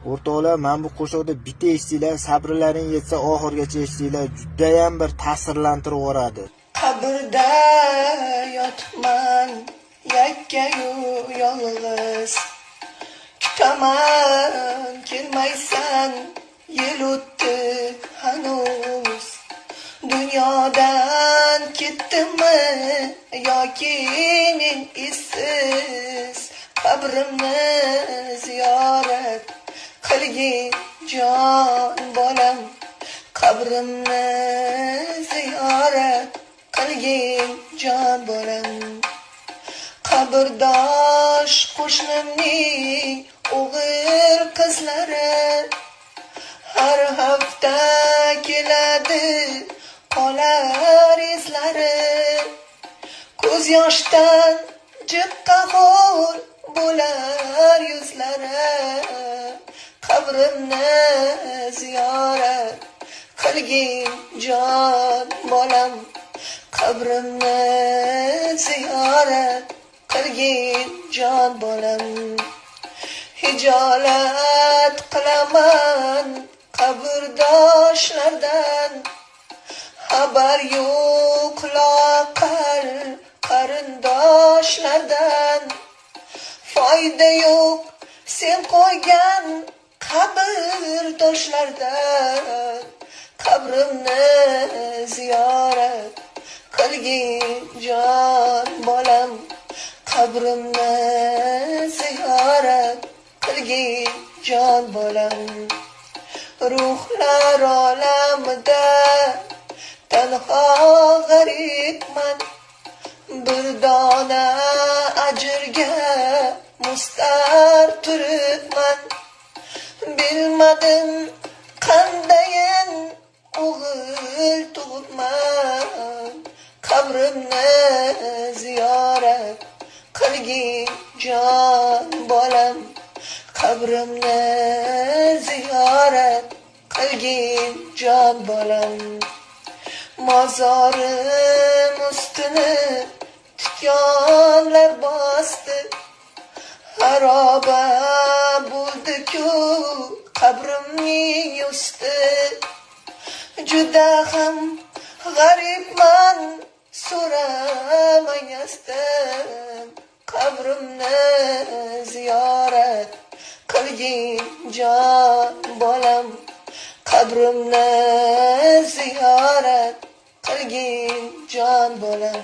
O'rtoqlar, men bu qo'shiqda bitta eshitinglar, sabrlaring yetsa oxirgacha eshitinglar, judayam bir ta'sirlantirib yuboradi. Qabrda yotman, yakkayu yolg'iz. Kutaman, kelmaysan, yil o'tdi hanuz. Dunyodan ketdimmi yoki men izsiz, qabrimni ziyorat qilgin jon bolam, qabrimni ziyorat qilgin jon bolam. Qabrdosh qo'shnimning o'g'il qizlari har hafta keladi, qolar izlari. Ko'z yoshdan jiqqa ho'l bo'lar yuzlari. Qabrimni ziyorat qilgin jon bolam, qabrimni ziyorat qilgin jon bolam. Hijolat qilaman qabrdoshlardan, xabar yo'q loqal qarindoshlardan. Foyda yo'q sen qo'ygan qabrdoshlardan, qabrimni ziyorat qilgin jon bolam, qabrimni ziyorat qilgin jon bolam. Ruhlar olamida tanho g'aribman, bir dona ajrga mustar turibman. Bilmadim qandayin o'g'il tug'ibman, qabrimni ziyorat qilgin jon bolam, qabrimni ziyorat qilgin jon bolam. Mozorim ustini tikonlar bosdi, xaroba bo'ldi-ku qabrimning usti. Juda ham g'aribman, so'ramayasdim, qabrimni ziyorat qilgin jon bolam, qabrimni ziyorat qilgin jon bolam.